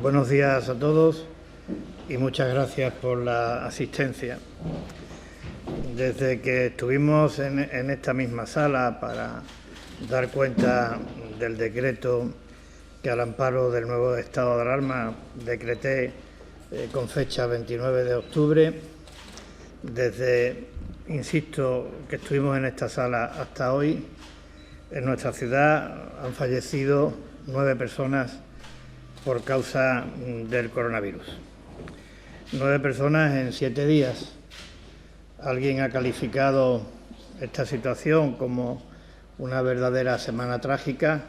Buenos días a todos y muchas gracias por la asistencia. Desde que estuvimos en esta misma sala para dar cuenta del decreto que al amparo del nuevo estado de alarma decreté con fecha 29 de octubre, insisto, que estuvimos en esta sala hasta hoy, en nuestra ciudad han fallecido 9 personas por causa del coronavirus. 9 personas en 7 días. Alguien ha calificado esta situación como una verdadera semana trágica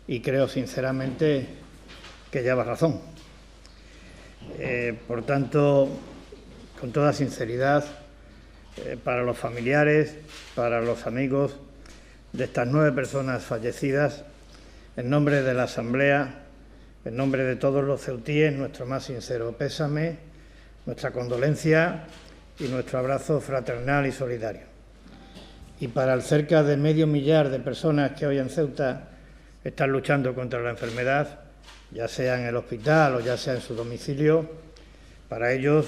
y creo sinceramente que lleva razón. Por tanto, con toda sinceridad, para los familiares, para los amigos de estas 9 personas fallecidas, en nombre de la Asamblea, en nombre de todos los ceutíes, nuestro más sincero pésame, nuestra condolencia y nuestro abrazo fraternal y solidario. Y para el cerca de medio millar de personas que hoy en Ceuta están luchando contra la enfermedad, ya sea en el hospital o ya sea en su domicilio, para ellos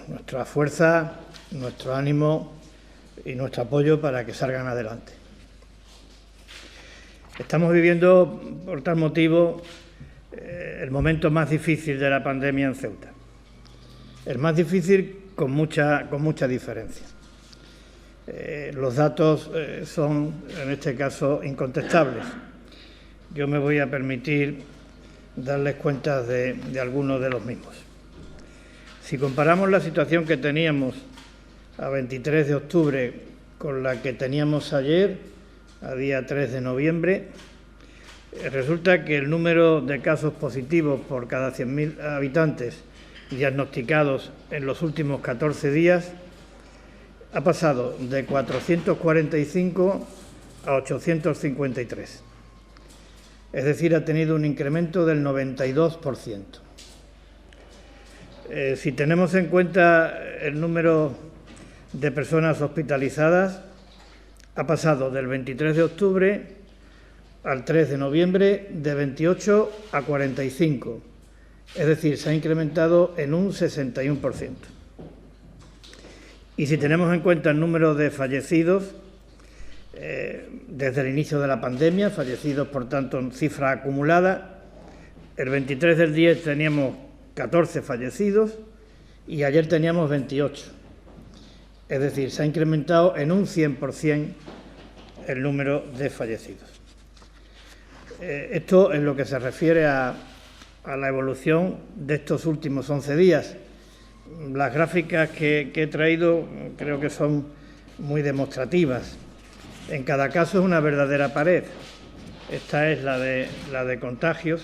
nuestra fuerza, nuestro ánimo y nuestro apoyo para que salgan adelante. Estamos viviendo, por tal motivo, el momento más difícil de la pandemia en Ceuta. El más difícil con mucha diferencia. Los datos son, en este caso, incontestables. Yo me voy a permitir darles cuenta de algunos de los mismos. Si comparamos la situación que teníamos a 23 de octubre con la que teníamos ayer, a día 3 de noviembre, resulta que el número de casos positivos por cada 100.000 habitantes diagnosticados en los últimos 14 días ha pasado de 445 a 853. Es decir, ha tenido un incremento del 92%. Si tenemos en cuenta el número de personas hospitalizadas, ha pasado del 23 de octubre al 3 de noviembre de 28 a 45, es decir, se ha incrementado en un 61%. Y si tenemos en cuenta el número de fallecidos, desde el inicio de la pandemia, fallecidos por tanto en cifra acumulada, el 23 del 10 teníamos 14 fallecidos y ayer teníamos 28. Es decir, se ha incrementado en un 100% el número de fallecidos. Esto en lo que se refiere a la evolución de estos últimos 11 días. Las gráficas que he traído creo que son muy demostrativas. En cada caso es una verdadera pared. Esta es la de contagios.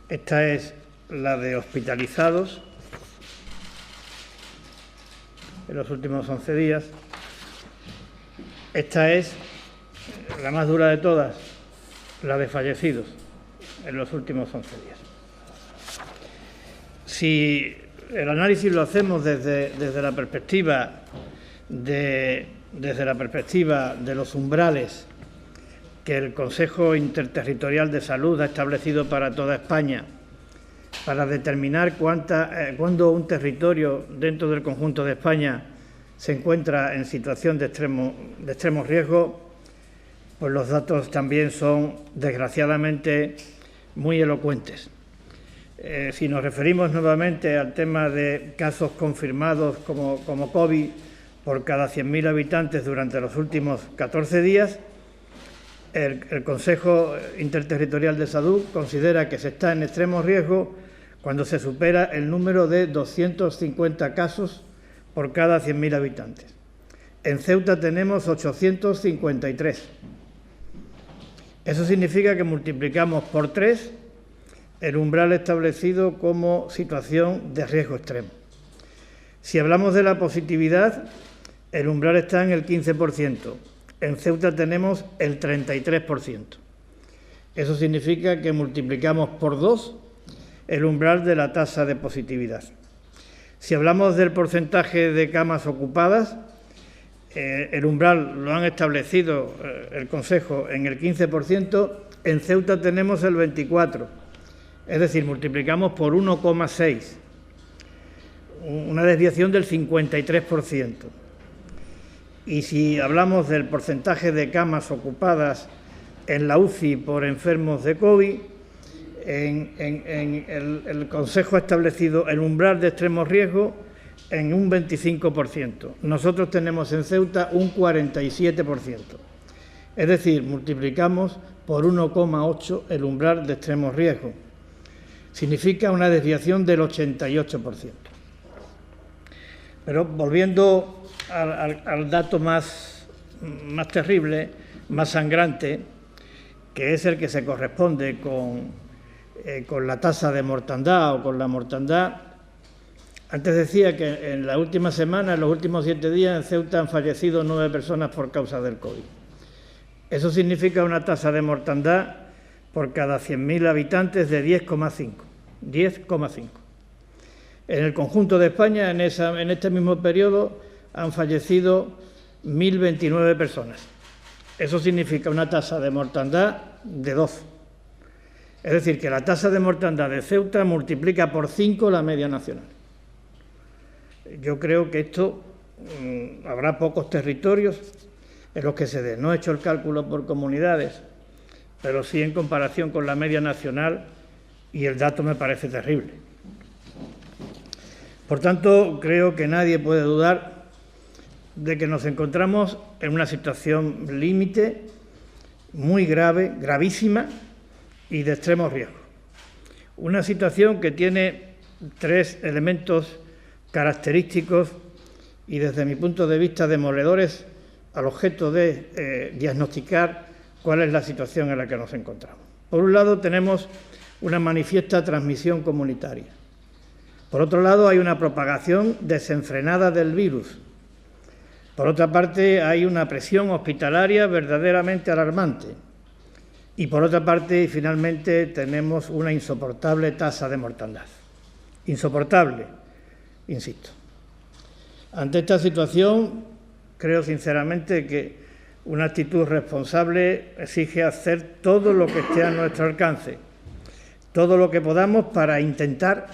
Esta es la de hospitalizados en los últimos 11 días. Esta es la más dura de todas, la de fallecidos en los últimos 11 días. Si el análisis lo hacemos desde la perspectiva de los umbrales que el Consejo Interterritorial de Salud ha establecido para toda España, para determinar cuándo un territorio dentro del conjunto de España se encuentra en situación de extremo riesgo, pues los datos también son, desgraciadamente, muy elocuentes. Si nos referimos nuevamente al tema de casos confirmados como COVID por cada 100.000 habitantes durante los últimos 14 días, el Consejo Interterritorial de Salud considera que se está en extremo riesgo cuando se supera el número de 250 casos por cada 100.000 habitantes. En Ceuta tenemos 853. Eso significa que multiplicamos por 3 el umbral establecido como situación de riesgo extremo. Si hablamos de la positividad, el umbral está en el 15%. En Ceuta tenemos el 33%. Eso significa que multiplicamos por 2 el umbral de la tasa de positividad. Si hablamos del porcentaje de camas ocupadas, el umbral lo han establecido el Consejo en el 15%, En Ceuta tenemos el 24%, es decir, multiplicamos por 1,6, una desviación del 53%. Y si hablamos del porcentaje de camas ocupadas en la UCI por enfermos de COVID, el Consejo ha establecido el umbral de extremo riesgo en un 25%. Nosotros tenemos en Ceuta un 47%. Es decir, multiplicamos por 1,8 el umbral de extremo riesgo. Significa una desviación del 88%. Pero volviendo al dato más terrible, más sangrante, que es el que se corresponde con la tasa de mortandad o con la mortandad. Antes decía que en la última semana, en los últimos 7 días, en Ceuta han fallecido 9 personas por causa del COVID. Eso significa una tasa de mortandad por cada 100.000 habitantes de 10,5. 10,5. En el conjunto de España, en este mismo periodo, han fallecido 1.029 personas. Eso significa una tasa de mortandad de 12. Es decir, que la tasa de mortandad de Ceuta multiplica por 5 la media nacional. Yo creo que esto habrá pocos territorios en los que se dé. No he hecho el cálculo por comunidades, pero sí en comparación con la media nacional, y el dato me parece terrible. Por tanto, creo que nadie puede dudar de que nos encontramos en una situación límite, muy grave, gravísima y de extremo riesgo. Una situación que tiene 3 elementos característicos y, desde mi punto de vista, demoledores al objeto de diagnosticar cuál es la situación en la que nos encontramos. Por un lado, tenemos una manifiesta transmisión comunitaria. Por otro lado, hay una propagación desenfrenada del virus. Por otra parte, hay una presión hospitalaria verdaderamente alarmante. Y por otra parte, y finalmente, tenemos una insoportable tasa de mortandad. Insoportable, insisto. Ante esta situación, creo sinceramente que una actitud responsable exige hacer todo lo que esté a nuestro alcance, todo lo que podamos para intentar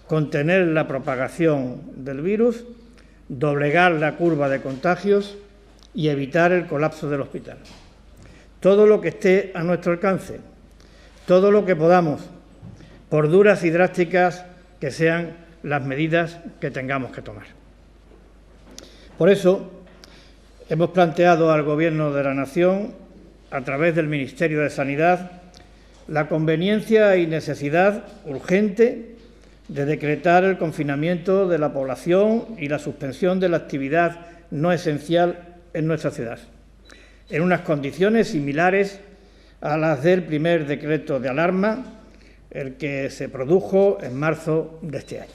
contener la propagación del virus, doblegar la curva de contagios y evitar el colapso del hospital. Todo lo que esté a nuestro alcance, todo lo que podamos, por duras y drásticas que sean las medidas que tengamos que tomar. Por eso, hemos planteado al Gobierno de la Nación, a través del Ministerio de Sanidad, la conveniencia y necesidad urgente de decretar el confinamiento de la población y la suspensión de la actividad no esencial en nuestra ciudad, en unas condiciones similares a las del primer decreto de alarma, el que se produjo en marzo de este año.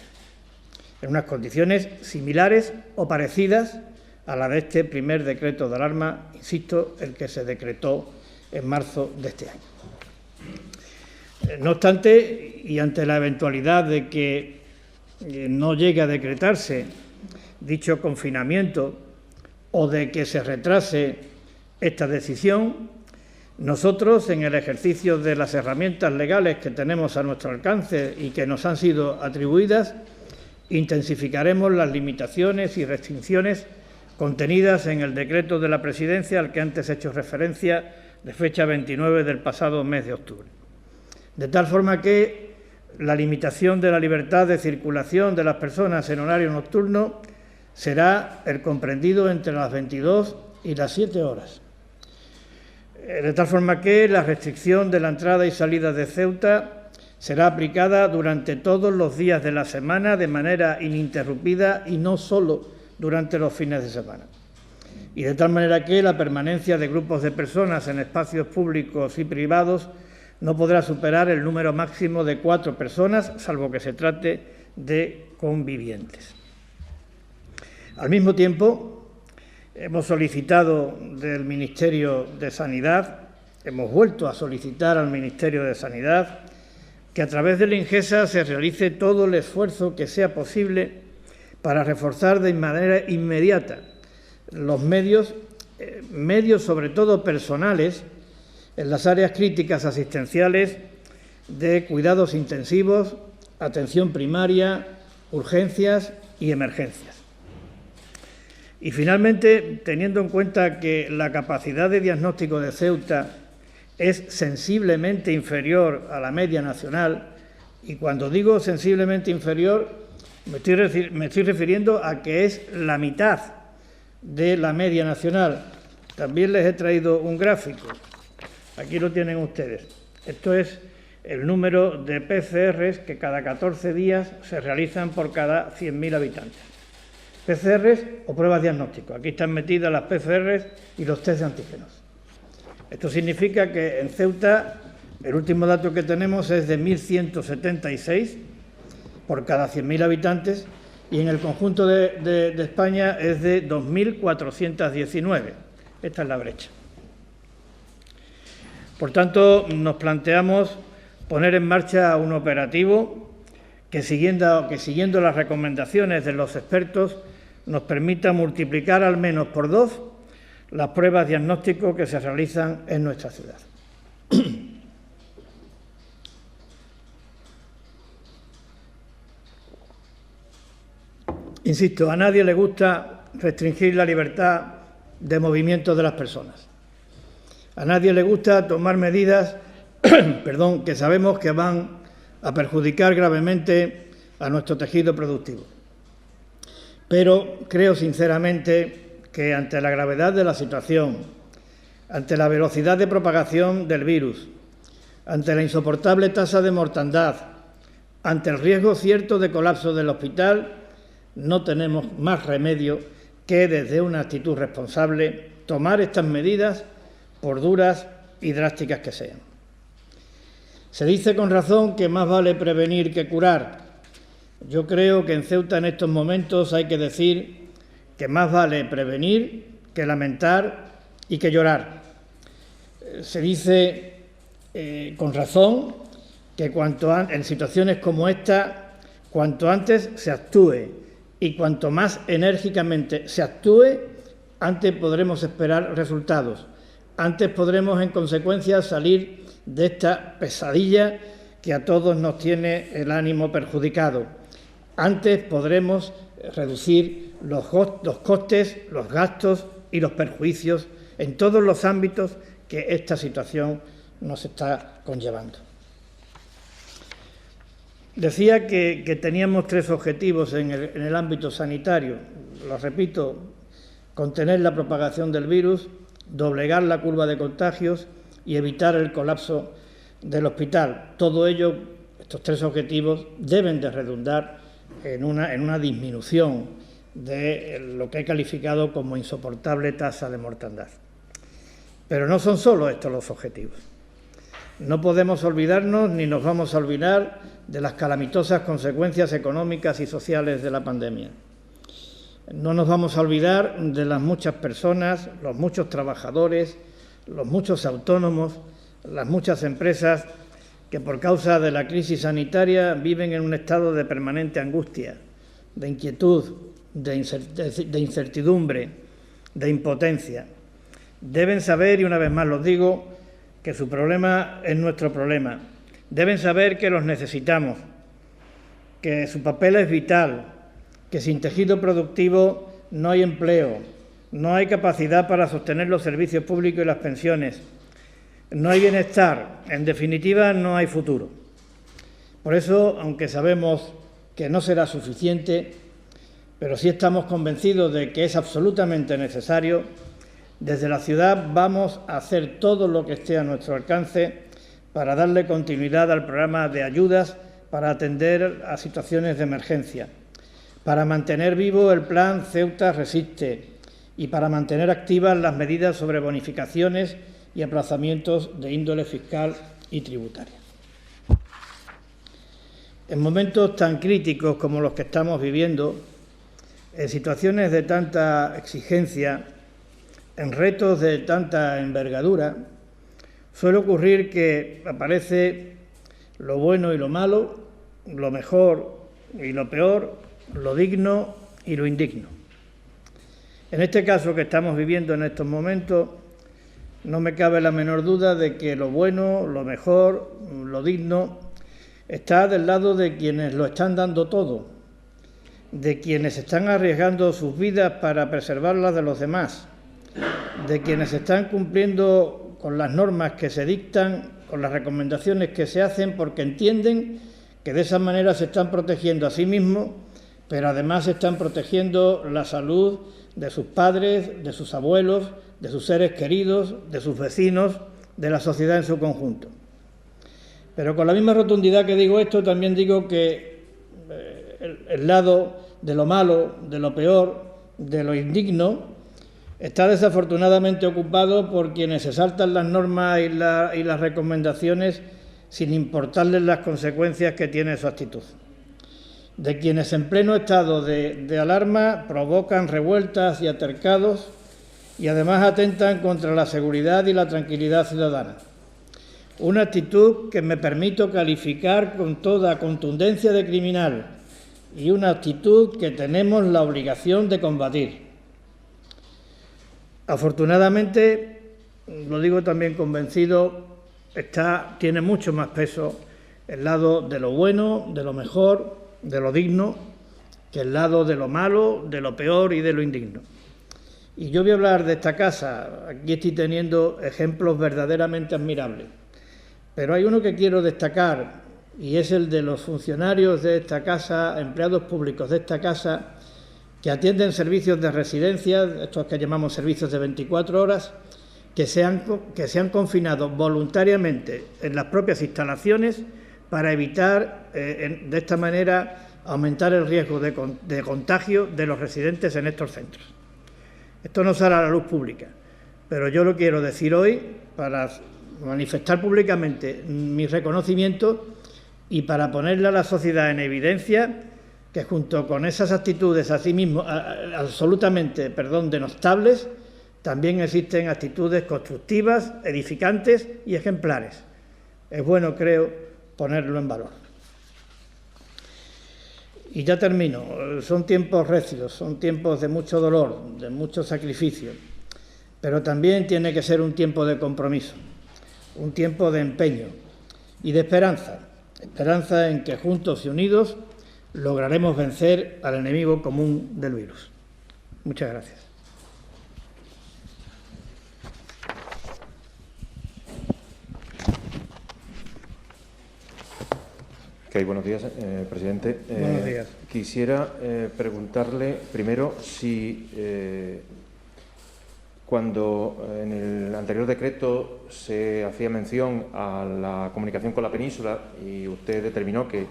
En unas condiciones similares o parecidas a la de este primer decreto de alarma, insisto, el que se decretó en marzo de este año. No obstante, y ante la eventualidad de que no llegue a decretarse dicho confinamiento o de que se retrase esta decisión, nosotros, en el ejercicio de las herramientas legales que tenemos a nuestro alcance y que nos han sido atribuidas, intensificaremos las limitaciones y restricciones contenidas en el decreto de la Presidencia al que antes he hecho referencia, de fecha 29 del pasado mes de octubre. De tal forma que la limitación de la libertad de circulación de las personas en horario nocturno será el comprendido entre las 22 y las 7 horas. De tal forma que la restricción de la entrada y salida de Ceuta será aplicada durante todos los días de la semana de manera ininterrumpida y no solo durante los fines de semana. Y de tal manera que la permanencia de grupos de personas en espacios públicos y privados no podrá superar el número máximo de 4 personas, salvo que se trate de convivientes. Al mismo tiempo, hemos solicitado del Ministerio de Sanidad, hemos vuelto a solicitar al Ministerio de Sanidad que a través de la INGESA se realice todo el esfuerzo que sea posible para reforzar de manera inmediata los medios sobre todo personales, en las áreas críticas asistenciales de cuidados intensivos, atención primaria, urgencias y emergencias. Y finalmente, teniendo en cuenta que la capacidad de diagnóstico de Ceuta es sensiblemente inferior a la media nacional, y cuando digo sensiblemente inferior me estoy refiriendo a que es la mitad de la media nacional. También les he traído un gráfico, aquí lo tienen ustedes. Esto es el número de PCRs que cada 14 días se realizan por cada 100.000 habitantes. PCRs o pruebas diagnósticas. Aquí están metidas las PCRs y los test de antígenos. Esto significa que en Ceuta el último dato que tenemos es de 1.176 por cada 100.000 habitantes y en el conjunto de España es de 2.419. Esta es la brecha. Por tanto, nos planteamos poner en marcha un operativo que siguiendo las recomendaciones de los expertos nos permita multiplicar al menos por 2 las pruebas diagnósticas que se realizan en nuestra ciudad. Insisto, a nadie le gusta restringir la libertad de movimiento de las personas. A nadie le gusta tomar medidas que sabemos que van a perjudicar gravemente a nuestro tejido productivo. Pero creo sinceramente que ante la gravedad de la situación, ante la velocidad de propagación del virus, ante la insoportable tasa de mortandad, ante el riesgo cierto de colapso del hospital, no tenemos más remedio que, desde una actitud responsable, tomar estas medidas, por duras y drásticas que sean. Se dice con razón que más vale prevenir que curar. Yo creo que en Ceuta en estos momentos hay que decir que más vale prevenir que lamentar y que llorar. Se dice con razón que en situaciones como esta, cuanto antes se actúe y cuanto más enérgicamente se actúe, antes podremos esperar resultados. Antes podremos, en consecuencia, salir de esta pesadilla que a todos nos tiene el ánimo perjudicado. Antes podremos reducir los costes, los gastos y los perjuicios en todos los ámbitos que esta situación nos está conllevando. Decía que teníamos 3 objetivos en el ámbito sanitario. Lo repito: contener la propagación del virus, doblegar la curva de contagios y evitar el colapso del hospital. Todo ello, estos 3 objetivos, deben de redundar en una disminución de lo que he calificado como insoportable tasa de mortandad. Pero no son solo estos los objetivos. No podemos olvidarnos ni nos vamos a olvidar de las calamitosas consecuencias económicas y sociales de la pandemia. No nos vamos a olvidar de las muchas personas, los muchos trabajadores, los muchos autónomos, las muchas empresas que por causa de la crisis sanitaria viven en un estado de permanente angustia, de inquietud, de incertidumbre, de impotencia. Deben saber, y una vez más los digo, que su problema es nuestro problema. Deben saber que los necesitamos, que su papel es vital, que sin tejido productivo no hay empleo, no hay capacidad para sostener los servicios públicos y las pensiones, no hay bienestar, en definitiva no hay futuro. Por eso, aunque sabemos que no será suficiente, pero sí estamos convencidos de que es absolutamente necesario, desde la ciudad vamos a hacer todo lo que esté a nuestro alcance para darle continuidad al programa de ayudas para atender a situaciones de emergencia, para mantener vivo el plan Ceuta Resiste y para mantener activas las medidas sobre bonificaciones y aplazamientos de índole fiscal y tributaria. En momentos tan críticos como los que estamos viviendo, en situaciones de tanta exigencia, en retos de tanta envergadura, suele ocurrir que aparece lo bueno y lo malo, lo mejor y lo peor, lo digno y lo indigno. En este caso que estamos viviendo en estos momentos, no me cabe la menor duda de que lo bueno, lo mejor, lo digno, está del lado de quienes lo están dando todo, de quienes están arriesgando sus vidas para preservarlas de los demás, de quienes están cumpliendo con las normas que se dictan, con las recomendaciones que se hacen, porque entienden que de esa manera se están protegiendo a sí mismos, pero además están protegiendo la salud de sus padres, de sus abuelos, de sus seres queridos, de sus vecinos, de la sociedad en su conjunto. Pero con la misma rotundidad que digo esto, también digo que el lado de lo malo, de lo peor, de lo indigno, está desafortunadamente ocupado por quienes se saltan las normas y las recomendaciones sin importarles las consecuencias que tiene su actitud. De quienes en pleno estado de alarma provocan revueltas y altercados y además atentan contra la seguridad y la tranquilidad ciudadana. Una actitud que me permito calificar con toda contundencia de criminal y una actitud que tenemos la obligación de combatir. Afortunadamente, lo digo también convencido, tiene mucho más peso el lado de lo bueno, de lo mejor, de lo digno, que el lado de lo malo, de lo peor y de lo indigno. Y yo voy a hablar de esta casa. Aquí estoy teniendo ejemplos verdaderamente admirables. Pero hay uno que quiero destacar, y es el de los funcionarios de esta casa, empleados públicos de esta casa, que atienden servicios de residencia, estos que llamamos servicios de 24 horas, que se han confinado voluntariamente en las propias instalaciones para evitar, de esta manera, aumentar el riesgo de contagio de los residentes en estos centros. Esto no sale a la luz pública, pero yo lo quiero decir hoy para manifestar públicamente mi reconocimiento y para ponerle a la sociedad en evidencia que junto con esas actitudes asimismo absolutamente denostables, también existen actitudes constructivas, edificantes y ejemplares. Es bueno, creo, ponerlo en valor. Y ya termino. Son tiempos recios, son tiempos de mucho dolor, de mucho sacrificio, pero también tiene que ser un tiempo de compromiso, un tiempo de empeño y de esperanza en que juntos y unidos lograremos vencer al enemigo común del virus. Muchas gracias. Buenos días, presidente. Buenos días. Quisiera preguntarle primero si cuando en el anterior decreto se hacía mención a la comunicación con la península y usted determinó que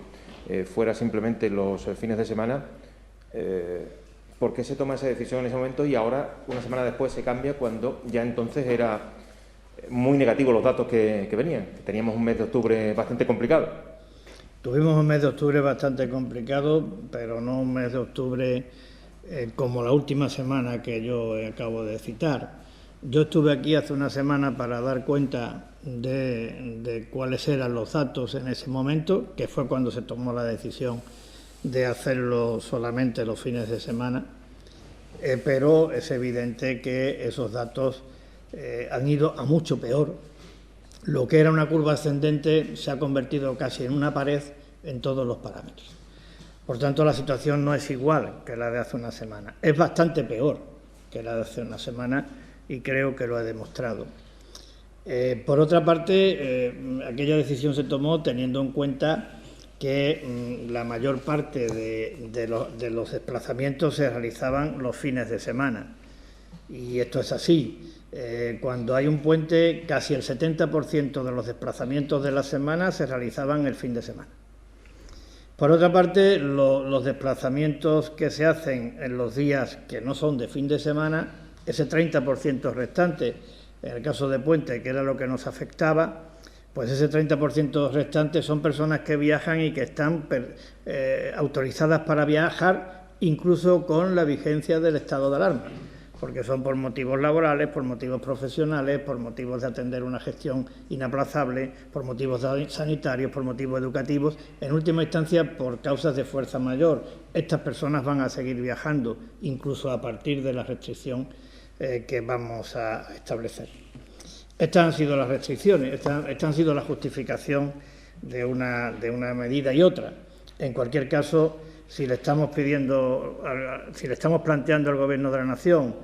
fuera simplemente los fines de semana, ¿por qué se toma esa decisión en ese momento y ahora, una semana después, se cambia cuando ya entonces era muy negativo los datos que venían? Teníamos un mes de octubre bastante complicado. Tuvimos un mes de octubre bastante complicado, pero no un mes de octubre como la última semana que yo acabo de citar. Yo estuve aquí hace una semana para dar cuenta de cuáles eran los datos en ese momento, que fue cuando se tomó la decisión de hacerlo solamente los fines de semana, pero es evidente que esos datos han ido a mucho peor. Lo que era una curva ascendente se ha convertido casi en una pared en todos los parámetros. Por tanto, la situación no es igual que la de hace una semana. Es bastante peor que la de hace una semana y creo que lo he demostrado. Por otra parte, aquella decisión se tomó teniendo en cuenta que la mayor parte de los desplazamientos se realizaban los fines de semana. Y esto es así. Cuando hay un puente, casi el 70% de los desplazamientos de la semana se realizaban el fin de semana. Por otra parte, los desplazamientos que se hacen en los días que no son de fin de semana, ese 30% restante, en el caso de puente, que era lo que nos afectaba, pues ese 30% restante son personas que viajan y que están autorizadas para viajar incluso con la vigencia del estado de alarma, porque son por motivos laborales, por motivos profesionales, por motivos de atender una gestión inaplazable, por motivos sanitarios, por motivos educativos, en última instancia por causas de fuerza mayor. Estas personas van a seguir viajando, incluso a partir de la restricción que vamos a establecer. Estas han sido las restricciones, esta han sido la justificación de una medida y otra. En cualquier caso, si le estamos planteando al Gobierno de la Nación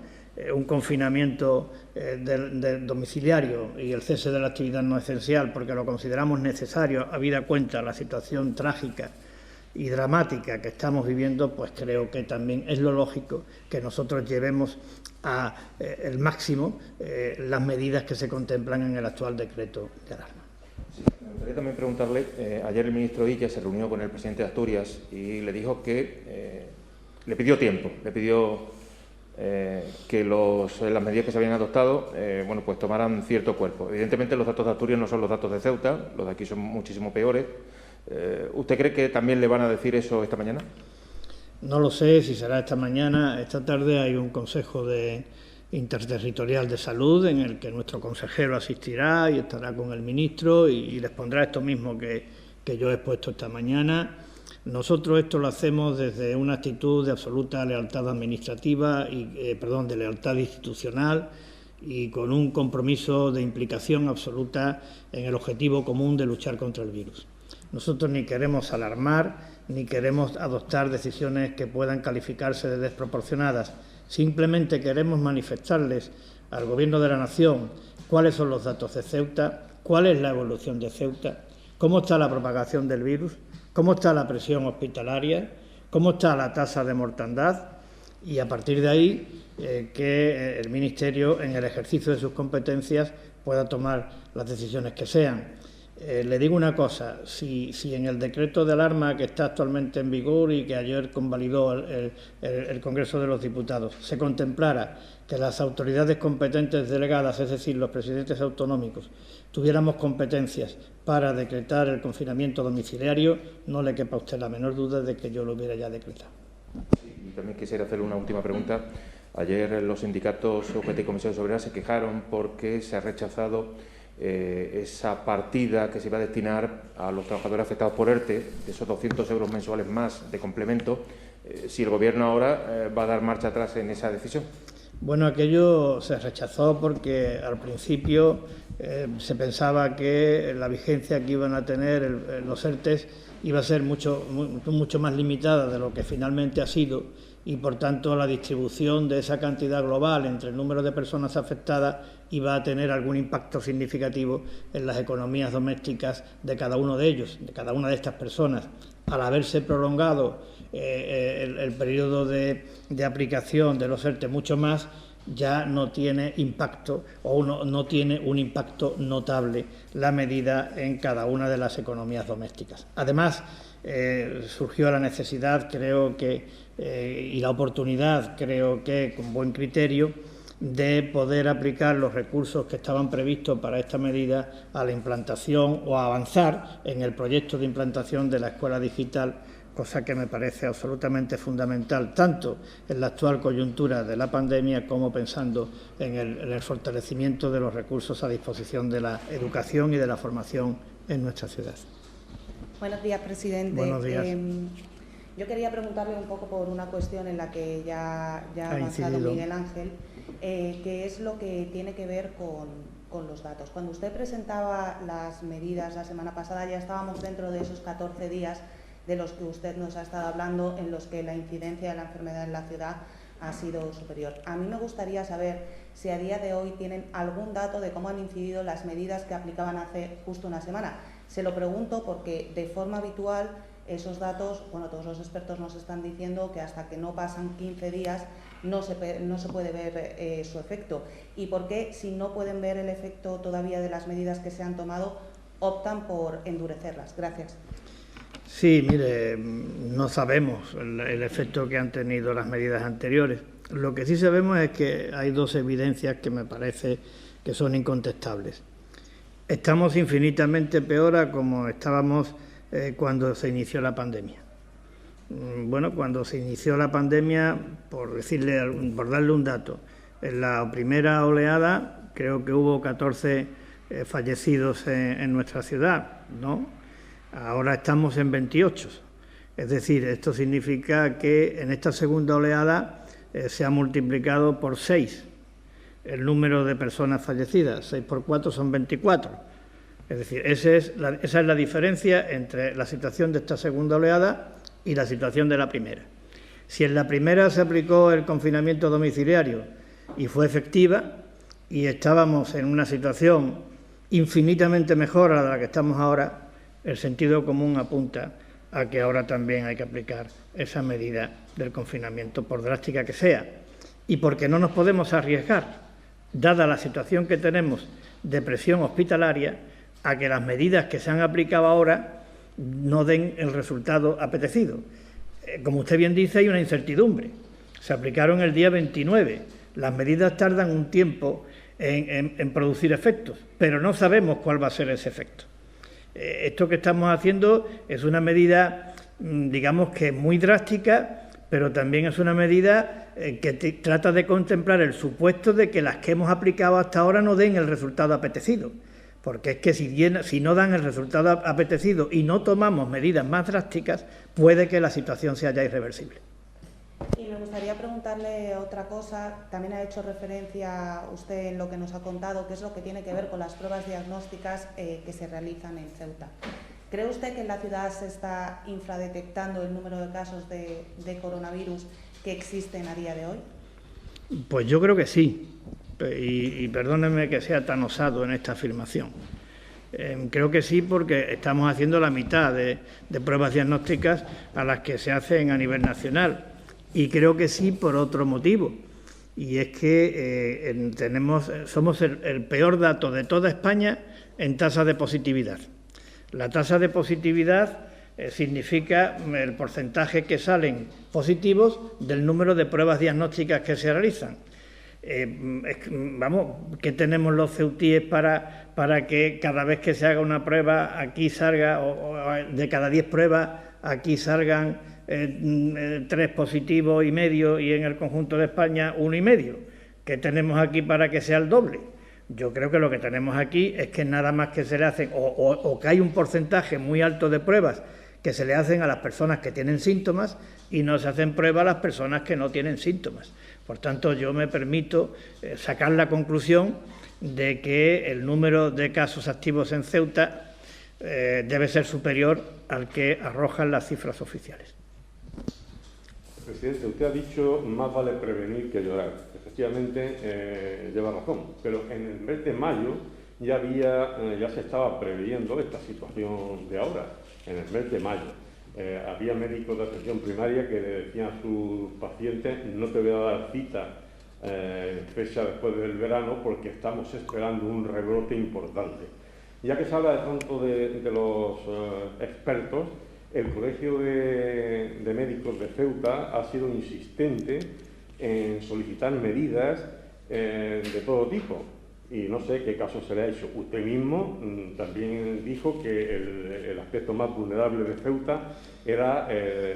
un confinamiento del domiciliario y el cese de la actividad no esencial, porque lo consideramos necesario, habida cuenta la situación trágica y dramática que estamos viviendo, pues creo que también es lo lógico que nosotros llevemos a el máximo las medidas que se contemplan en el actual decreto de alarma. Sí, me gustaría también preguntarle, ayer el ministro Illa se reunió con el presidente de Asturias y le dijo que le pidió tiempo, le pidió que las medidas que se habían adoptado bueno, pues tomaran cierto cuerpo. Evidentemente los datos de Asturias no son los datos de Ceuta, los de aquí son muchísimo peores. ¿Usted cree que también le van a decir eso esta mañana? No lo sé si será esta mañana. Esta tarde hay un Consejo Interterritorial de Salud en el que nuestro consejero asistirá y estará con el ministro y les pondrá esto mismo que yo he expuesto esta mañana. Nosotros esto lo hacemos desde una actitud de absoluta lealtad administrativa de lealtad institucional y con un compromiso de implicación absoluta en el objetivo común de luchar contra el virus. Nosotros ni queremos alarmar ni queremos adoptar decisiones que puedan calificarse de desproporcionadas. Simplemente queremos manifestarles al Gobierno de la Nación cuáles son los datos de Ceuta, cuál es la evolución de Ceuta, cómo está la propagación del virus, cómo está la presión hospitalaria, cómo está la tasa de mortandad y a partir de ahí que el Ministerio, en el ejercicio de sus competencias, pueda tomar las decisiones que sean. Le digo una cosa, si en el decreto de alarma que está actualmente en vigor y que ayer convalidó el Congreso de los Diputados se contemplara que las autoridades competentes delegadas, es decir, los presidentes autonómicos, tuviéramos competencias para decretar el confinamiento domiciliario, no le quepa a usted la menor duda de que yo lo hubiera ya decretado. Sí, y también quisiera hacerle una última pregunta. Ayer los sindicatos UGT y Comisiones Obreras se quejaron porque se ha rechazado esa partida que se iba a destinar a los trabajadores afectados por ERTE, de esos 200 euros mensuales más de complemento, si el Gobierno ahora va a dar marcha atrás en esa decisión. Bueno, aquello se rechazó porque al principio se pensaba que la vigencia que iban a tener los ERTEs iba a ser mucho más limitada de lo que finalmente ha sido y, por tanto, la distribución de esa cantidad global entre el número de personas afectadas iba a tener algún impacto significativo en las economías domésticas de cada uno de ellos, de cada una de estas personas. Al haberse prolongado el periodo de aplicación de los ERTE mucho más, ya no tiene impacto o no tiene un impacto notable la medida en cada una de las economías domésticas. Además, surgió la necesidad, creo que, y la oportunidad, creo que con buen criterio, de poder aplicar los recursos que estaban previstos para esta medida a la implantación o a avanzar en el proyecto de implantación de la escuela digital, cosa que me parece absolutamente fundamental, tanto en la actual coyuntura de la pandemia como pensando en el fortalecimiento de los recursos a disposición de la educación y de la formación en nuestra ciudad. Buenos días, presidente. Buenos días. Yo quería preguntarle un poco por una cuestión en la que ya ha avanzado Miguel Ángel, que es lo que tiene que ver con los datos. Cuando usted presentaba las medidas la semana pasada, ya estábamos dentro de esos 14 días de los que usted nos ha estado hablando, en los que la incidencia de la enfermedad en la ciudad ha sido superior. A mí me gustaría saber si a día de hoy tienen algún dato de cómo han incidido las medidas que aplicaban hace justo una semana. Se lo pregunto porque de forma habitual esos datos, bueno, todos los expertos nos están diciendo que hasta que no pasan 15 días no se puede ver su efecto. ¿Y por qué, si no pueden ver el efecto todavía de las medidas que se han tomado, optan por endurecerlas? Gracias. Sí, mire, no sabemos el efecto que han tenido las medidas anteriores. Lo que sí sabemos es que hay dos evidencias que me parece que son incontestables. Estamos infinitamente peor a como estábamos cuando se inició la pandemia. Bueno, cuando se inició la pandemia, por darle un dato, en la primera oleada creo que hubo 14 fallecidos en nuestra ciudad, ¿no? Ahora estamos en 28. Es decir, esto significa que en esta segunda oleada se ha multiplicado por 6 el número de personas fallecidas. 6 por 4 son 24. Es decir, esa es la diferencia entre la situación de esta segunda oleada y la situación de la primera. Si en la primera se aplicó el confinamiento domiciliario y fue efectiva y estábamos en una situación infinitamente mejor a la que estamos ahora, el sentido común apunta a que ahora también hay que aplicar esa medida del confinamiento, por drástica que sea, y porque no nos podemos arriesgar, dada la situación que tenemos de presión hospitalaria, a que las medidas que se han aplicado ahora no den el resultado apetecido. Como usted bien dice, hay una incertidumbre. Se aplicaron el día 29. Las medidas tardan un tiempo en producir efectos, pero no sabemos cuál va a ser ese efecto. Esto que estamos haciendo es una medida, digamos que muy drástica, pero también es una medida que trata de contemplar el supuesto de que las que hemos aplicado hasta ahora no den el resultado apetecido. Porque es que si no dan el resultado apetecido y no tomamos medidas más drásticas, puede que la situación sea ya irreversible. Y me gustaría preguntarle otra cosa. También ha hecho referencia usted en lo que nos ha contado, que es lo que tiene que ver con las pruebas diagnósticas que se realizan en Ceuta. ¿Cree usted que en la ciudad se está infradetectando el número de casos de coronavirus que existen a día de hoy? Pues yo creo que sí. Y perdónenme que sea tan osado en esta afirmación. Creo que sí, porque estamos haciendo la mitad de pruebas diagnósticas a las que se hacen a nivel nacional. Y creo que sí por otro motivo. Y es que somos el peor dato de toda España en tasa de positividad. La tasa de positividad significa el porcentaje que salen positivos del número de pruebas diagnósticas que se realizan. ¿Qué tenemos los ceutíes para que cada vez que se haga una prueba aquí salga, o de cada 10 pruebas aquí salgan 3 positivos y medio y en el conjunto de España 1,5? ¿Qué tenemos aquí para que sea el doble? Yo creo que lo que tenemos aquí es que nada más que se le hacen, o que hay un porcentaje muy alto de pruebas que se le hacen a las personas que tienen síntomas y no se hacen pruebas a las personas que no tienen síntomas. Por tanto, yo me permito sacar la conclusión de que el número de casos activos en Ceuta debe ser superior al que arrojan las cifras oficiales. Presidente, usted ha dicho más vale prevenir que llorar. Efectivamente, lleva razón, pero en el mes de mayo ya se estaba previendo esta situación de ahora, en el mes de mayo. Había médicos de atención primaria que le decían a sus pacientes: no te voy a dar cita fecha después del verano porque estamos esperando un rebrote importante. Ya que se habla de tanto de los expertos, el Colegio de Médicos de Ceuta ha sido insistente en solicitar medidas de todo tipo. Y no sé qué caso se le ha hecho. Usted mismo también dijo que el aspecto más vulnerable de Ceuta era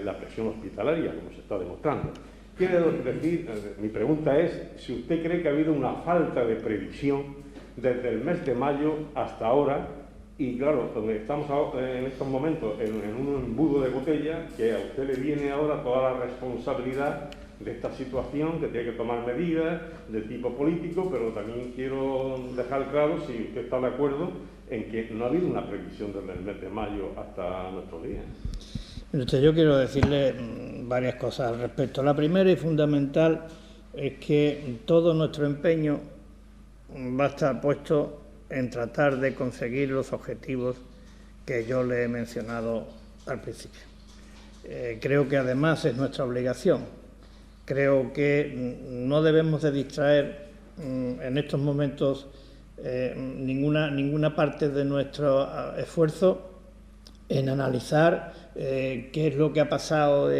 la presión hospitalaria, como se está demostrando. Quiero decir, mi pregunta es si usted cree que ha habido una falta de previsión desde el mes de mayo hasta ahora, y claro, donde estamos en estos momentos en un embudo de botella, que a usted le viene ahora toda la responsabilidad de esta situación, que tiene que tomar medidas de tipo político, pero también quiero dejar claro si usted está de acuerdo en que no ha habido una previsión desde el mes de mayo hasta nuestros días. Yo quiero decirle varias cosas al respecto. La primera y fundamental es que todo nuestro empeño va a estar puesto en tratar de conseguir los objetivos que yo le he mencionado al principio. Creo que además es nuestra obligación. Creo que no debemos de distraer en estos momentos ninguna parte de nuestro esfuerzo en analizar qué es lo que ha pasado,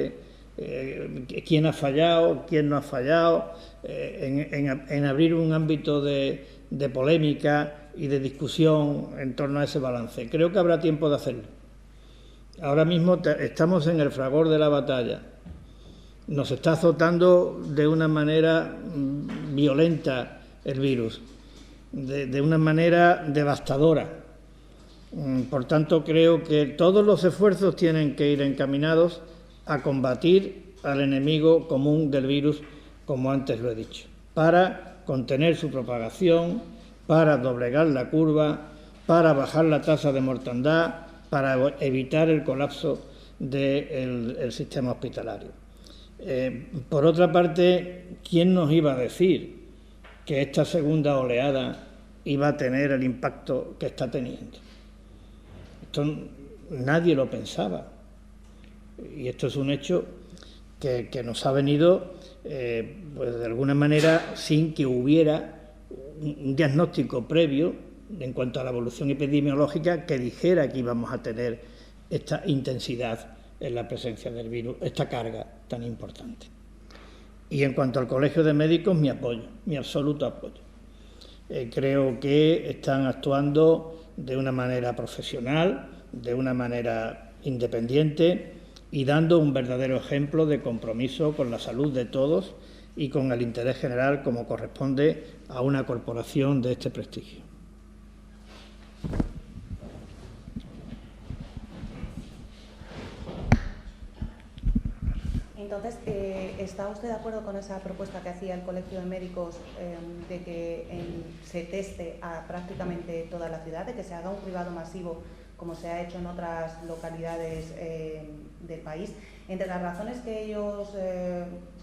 quién ha fallado, quién no ha fallado, en abrir un ámbito de polémica y de discusión en torno a ese balance. Creo que habrá tiempo de hacerlo. Ahora mismo estamos en el fragor de la batalla. Nos está azotando de una manera violenta el virus, de una manera devastadora. Por tanto, creo que todos los esfuerzos tienen que ir encaminados a combatir al enemigo común del virus, como antes lo he dicho, para contener su propagación, para doblegar la curva, para bajar la tasa de mortandad, para evitar el colapso del sistema hospitalario. Por otra parte, ¿quién nos iba a decir que esta segunda oleada iba a tener el impacto que está teniendo? Esto nadie lo pensaba. Y esto es un hecho que nos ha venido, pues de alguna manera, sin que hubiera un diagnóstico previo en cuanto a la evolución epidemiológica que dijera que íbamos a tener esta intensidad en la presencia del virus, esta carga tan importante. Y en cuanto al Colegio de Médicos, mi apoyo, mi absoluto apoyo. Creo que están actuando de una manera profesional, de una manera independiente y dando un verdadero ejemplo de compromiso con la salud de todos y con el interés general como corresponde a una corporación de este prestigio. Entonces, ¿está usted de acuerdo con esa propuesta que hacía el Colegio de Médicos de que se teste a prácticamente toda la ciudad, de que se haga un cribado masivo como se ha hecho en otras localidades del país? Entre las razones que ellos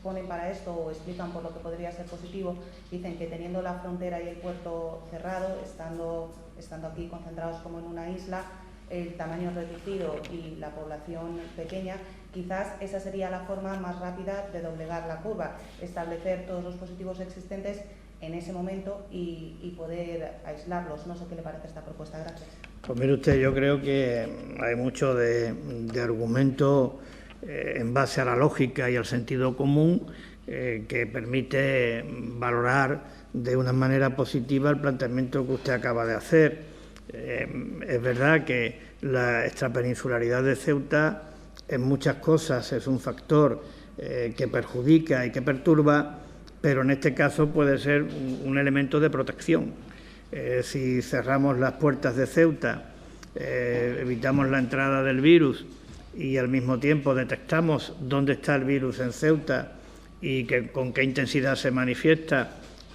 ponen para esto o explican por lo que podría ser positivo, dicen que teniendo la frontera y el puerto cerrado, estando aquí concentrados como en una isla, el tamaño reducido y la población pequeña, quizás esa sería la forma más rápida de doblegar la curva, establecer todos los positivos existentes en ese momento y poder aislarlos. No sé qué le parece esta propuesta. Gracias. Pues mire usted, yo creo que hay mucho de argumento en base a la lógica y al sentido común que permite valorar de una manera positiva el planteamiento que usted acaba de hacer. Es verdad que la extrapeninsularidad de Ceuta en muchas cosas es un factor que perjudica y que perturba, pero en este caso puede ser un elemento de protección. Si cerramos las puertas de Ceuta, evitamos la entrada del virus y al mismo tiempo detectamos dónde está el virus en Ceuta y con qué intensidad se manifiesta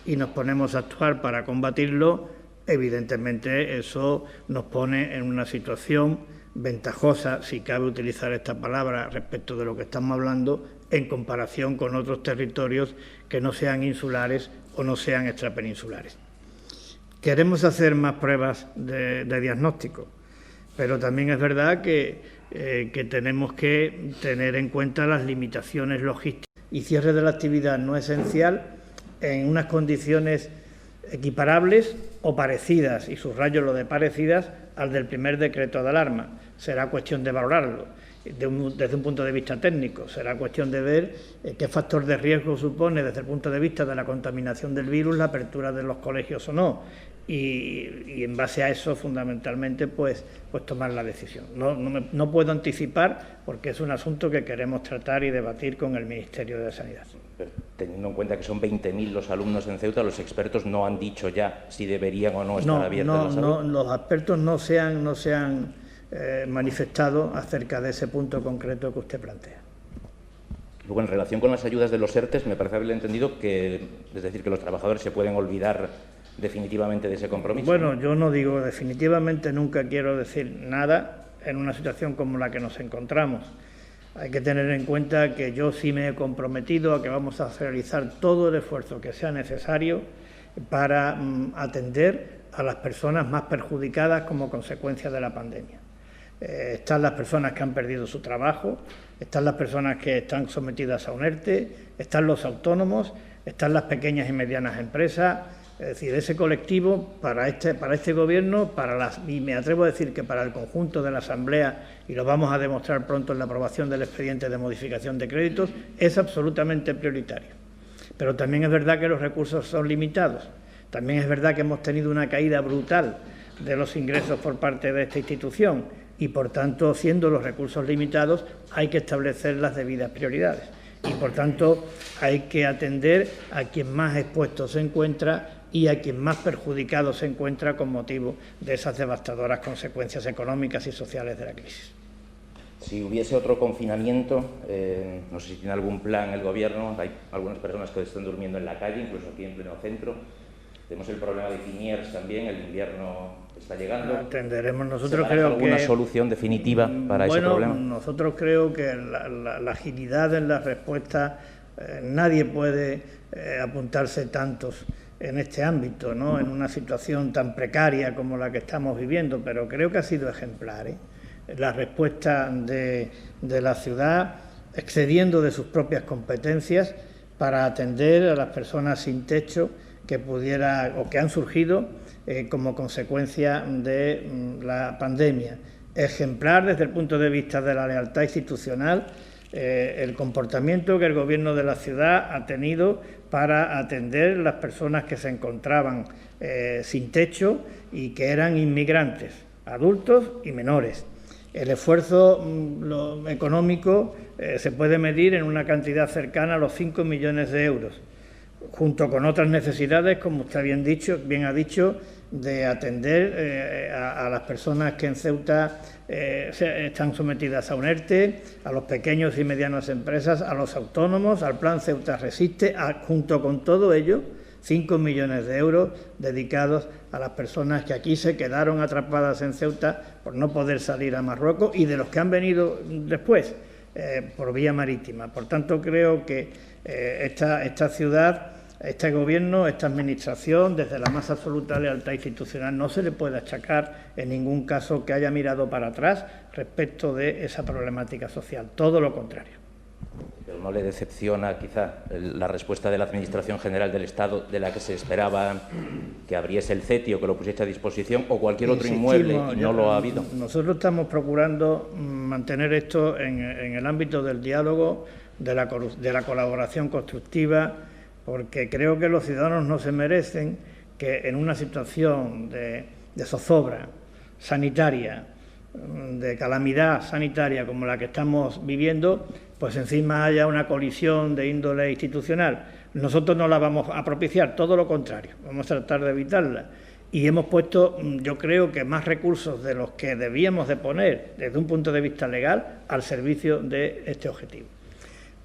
y nos ponemos a actuar para combatirlo, evidentemente eso nos pone en una situación ventajosa, si cabe utilizar esta palabra respecto de lo que estamos hablando, en comparación con otros territorios que no sean insulares o no sean extrapeninsulares. Queremos hacer más pruebas de diagnóstico, pero también es verdad que tenemos que tener en cuenta las limitaciones logísticas y cierre de la actividad no esencial en unas condiciones equiparables o parecidas, y subrayo lo de parecidas, al del primer decreto de alarma. Será cuestión de valorarlo desde un punto de vista técnico, será cuestión de ver qué factor de riesgo supone desde el punto de vista de la contaminación del virus la apertura de los colegios o no, y en base a eso fundamentalmente pues tomar la decisión. No puedo anticipar porque es un asunto que queremos tratar y debatir con el Ministerio de Sanidad. Teniendo en cuenta que son 20.000 los alumnos en Ceuta, los expertos no han dicho ya si deberían o no estar abiertos. No, los expertos no se han manifestado acerca de ese punto concreto que usted plantea. Luego, en relación con las ayudas de los ERTES, me parece haberle entendido que, es decir, que los trabajadores se pueden olvidar definitivamente de ese compromiso. Bueno, yo no digo definitivamente, nunca quiero decir nada en una situación como la que nos encontramos. Hay que tener en cuenta que yo sí me he comprometido a que vamos a realizar todo el esfuerzo que sea necesario para atender a las personas más perjudicadas como consecuencia de la pandemia. Están las personas que han perdido su trabajo, están las personas que están sometidas a un ERTE, están los autónomos, están las pequeñas y medianas empresas. Es decir, ese colectivo para este Gobierno, y me atrevo a decir que para el conjunto de la Asamblea, y lo vamos a demostrar pronto en la aprobación del expediente de modificación de créditos, es absolutamente prioritario. Pero también es verdad que los recursos son limitados. También es verdad que hemos tenido una caída brutal de los ingresos por parte de esta institución y, por tanto, siendo los recursos limitados, hay que establecer las debidas prioridades. Y, por tanto, hay que atender a quien más expuesto se encuentra y a quien más perjudicado se encuentra con motivo de esas devastadoras consecuencias económicas y sociales de la crisis. Si hubiese otro confinamiento, no sé si tiene algún plan el Gobierno, hay algunas personas que están durmiendo en la calle, incluso aquí en pleno centro. Tenemos el problema de Piniers también, el invierno está llegando. Atenderemos. Nosotros creo que ¿alguna que solución definitiva para ese problema? Nosotros creo que la agilidad en la respuesta, nadie puede apuntarse tantos en este ámbito, ¿no? En una situación tan precaria como la que estamos viviendo, pero creo que ha sido ejemplar, la respuesta de la ciudad, excediendo de sus propias competencias para atender a las personas sin techo que han surgido como consecuencia de la pandemia. Ejemplar desde el punto de vista de la lealtad institucional, el comportamiento que el Gobierno de la ciudad ha tenido para atender las personas que se encontraban sin techo y que eran inmigrantes, adultos y menores. El esfuerzo económico se puede medir en una cantidad cercana a los 5 millones de euros, junto con otras necesidades, como usted bien ha dicho, de atender a las personas que en Ceuta están sometidas a un ERTE, a los pequeños y medianas empresas, a los autónomos, al Plan Ceuta Resiste, junto con todo ello, 5 millones de euros dedicados a las personas que aquí se quedaron atrapadas en Ceuta por no poder salir a Marruecos y de los que han venido después por vía marítima. Por tanto, creo que esta ciudad, este Gobierno, esta Administración, desde la más absoluta lealtad institucional, no se le puede achacar en ningún caso que haya mirado para atrás respecto de esa problemática social. Todo lo contrario. Pero ¿no le decepciona quizá la respuesta de la Administración General del Estado, de la que se esperaba que abriese el CETI o que lo pusiese a disposición, o cualquier otro inmueble, y no lo ha habido? Nosotros estamos procurando mantener esto en el ámbito del diálogo, de la colaboración constructiva, porque creo que los ciudadanos no se merecen que en una situación de zozobra sanitaria, de calamidad sanitaria como la que estamos viviendo, pues encima haya una colisión de índole institucional. Nosotros no la vamos a propiciar, todo lo contrario, vamos a tratar de evitarla. Y hemos puesto, yo creo que más recursos de los que debíamos de poner desde un punto de vista legal al servicio de este objetivo.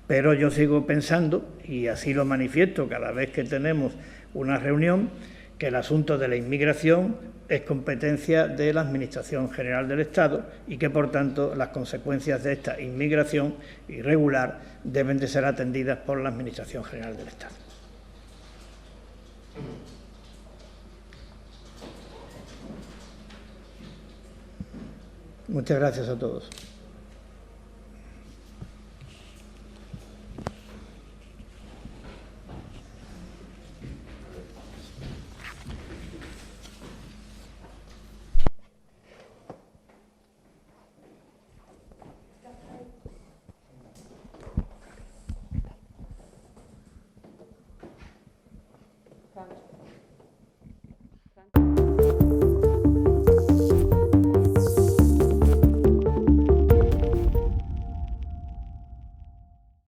Pero yo sigo pensando, y así lo manifiesto cada vez que tenemos una reunión, que el asunto de la inmigración es competencia de la Administración General del Estado y que, por tanto, las consecuencias de esta inmigración irregular deben de ser atendidas por la Administración General del Estado. Muchas gracias a todos.